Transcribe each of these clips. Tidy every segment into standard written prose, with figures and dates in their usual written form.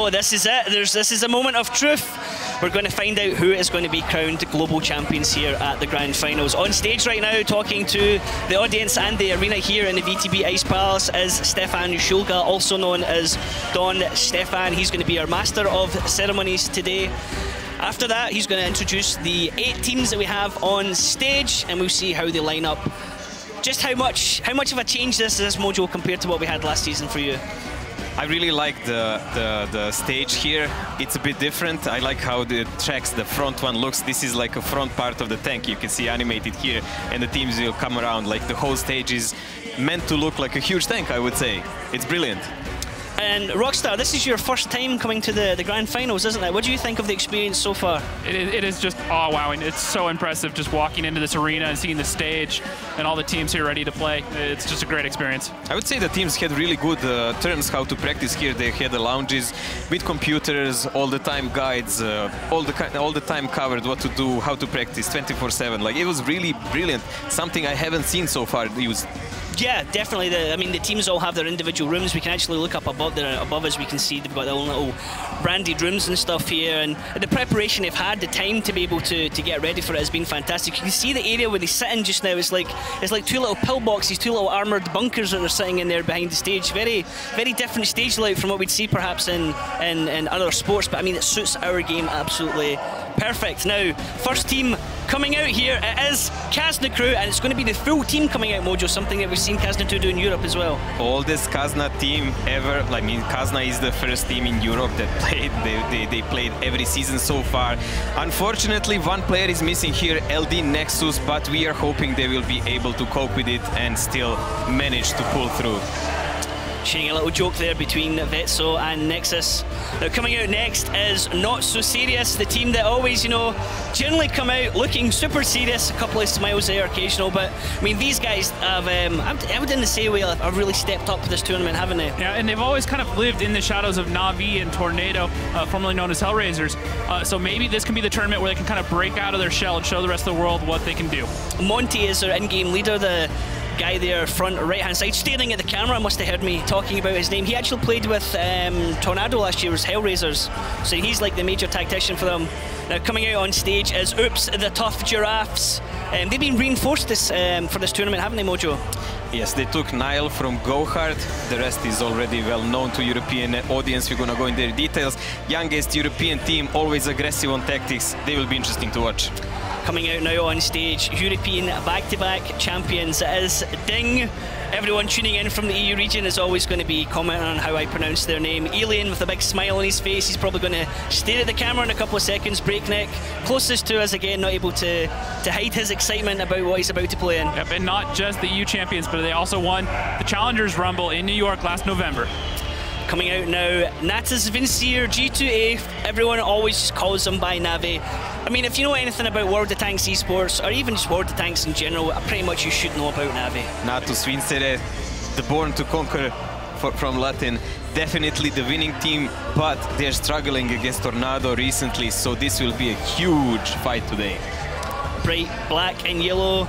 Oh, this is it. This is a moment of truth. We're going to find out who is going to be crowned global champions here at the Grand Finals. On stage right now, talking to the audience and the arena here in the VTB Ice Palace is Stefan Schulga, also known as Don Stefan. He's going to be our master of ceremonies today. After that, he's going to introduce the 8 teams that we have on stage, and we'll see how they line up. Just how much of a change this is, Mojo, compared to what we had last season for you? I really like the stage here. It's a bit different. I like how the tracks, the front one looks. This is like a front part of the tank. You can see animated here, and the teams will come around. Like the whole stage is meant to look like a huge tank, I would say. It's brilliant. And Rockstar, this is your first time coming to the Grand Finals, isn't it? What do you think of the experience so far? It is just awe-wowing. It's so impressive just walking into this arena and seeing the stage and all the teams here ready to play. It's just a great experience. I would say the teams had really good terms how to practice here. They had the lounges with computers, all the time guides, all the time covered what to do, how to practice 24/7. Like, it was really brilliant. Something I haven't seen so far used. Yeah, definitely. I mean, the teams all have their individual rooms. We can actually look up above us. We can see they've got their own little branded rooms and stuff here. And the preparation they've had, the time to be able to get ready for it has been fantastic. You can see the area where they sit in just now. It's like 2 little pillboxes, 2 little armoured bunkers that are sitting in there behind the stage. Very, very different stage layout from what we'd see perhaps in other sports. But I mean, it suits our game absolutely perfect. Now, first team coming out here, it is Kazna Crew, and it's going to be the full team coming out, Mojo, something that we've seen Kazna 2 do in Europe as well. Oldest Kazna team ever. I mean, Kazna is the first team in Europe that played. They played every season so far. Unfortunately, one player is missing here, LD Nexus, but we are hoping they will be able to cope with it and still manage to pull through. Sharing a little joke there between Vetso and Nexus. Now, coming out next is Not So Serious, the team that always, you know, generally come out looking super serious, a couple of smiles there occasional, but I mean, these guys have, I would in the same way, have really stepped up for this tournament, haven't they? Yeah, and they've always kind of lived in the shadows of Na'Vi and Tornado, formerly known as Hellraisers, so maybe this can be the tournament where they can kind of break out of their shell and show the rest of the world what they can do. Monty is their in-game leader, the guy there front right-hand side, staring at the camera. Must have heard me talking about his name. He actually played with Tornado last year as Hellraisers, so he's like the major tactician for them. Now, coming out on stage is Oops, the Tough Giraffes. They've been reinforced for this tournament, haven't they, Mojo? Yes, they took Niall from GoHard. The rest is already well known to European audience. We're gonna go in their details. Youngest European team, always aggressive on tactics. They will be interesting to watch. Coming out now on stage, European back-to-back champions is Ding. Everyone tuning in from the EU region is always going to be commenting on how I pronounce their name. Alien with a big smile on his face. He's probably going to stare at the camera in a couple of seconds. Breakneck, closest to us again, not able to hide his excitement about what he's about to play in. Yep, and not just the EU champions, but they also won the Challengers Rumble in New York last November. Coming out now, Natas Vincier, G2A, everyone always just calls them by Navi. I mean, if you know anything about World of Tanks esports, or even just World of Tanks in general, pretty much you should know about Navi. Natas Vincier, the Born to Conquer from Latin, definitely the winning team, but they're struggling against Tornado recently, so this will be a huge fight today. Bright black and yellow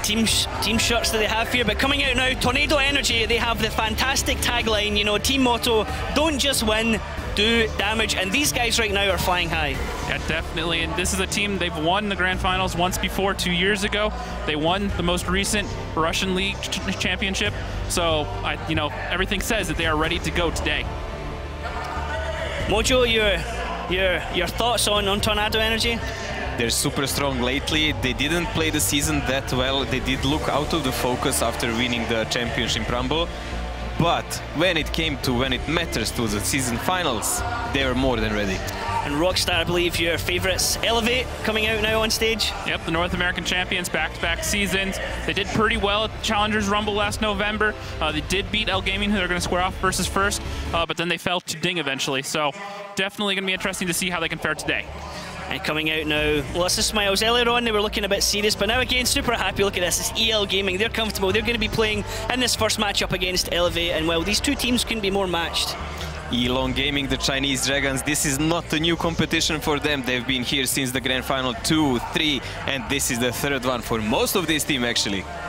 team shirts that they have here, but coming out now, Tornado Energy, they have the fantastic tagline, you know, team motto, don't just win, do damage, and these guys right now are flying high. Yeah, definitely, and this is a team, they've won the Grand Finals once before, 2 years ago. They won the most recent Russian League championship, so you know, everything says that they are ready to go today. Mojo, your thoughts on Tornado Energy? They're super strong lately. They didn't play the season that well. They did look out of the focus after winning the championship rumble. But when it matters to the season finals, they are more than ready. And Rockstar, I believe your favourites, Elevate, coming out now on stage. Yep, the North American champions, back-to-back seasons. They did pretty well at the Challengers Rumble last November. They did beat L Gaming, who they're going to square off versus first, but then they fell to Ding eventually. So definitely going to be interesting to see how they can fare today. And coming out now, lots of smiles. Earlier on, they were looking a bit serious, but now again, super happy. Look at this, it's EL Gaming. They're comfortable. They're going to be playing in this first matchup against Elevate, and well, these two teams couldn't be more matched. Elon Gaming, the Chinese Dragons, this is not a new competition for them. They've been here since the Grand Final 2, 3, and this is the third one for most of this team, actually.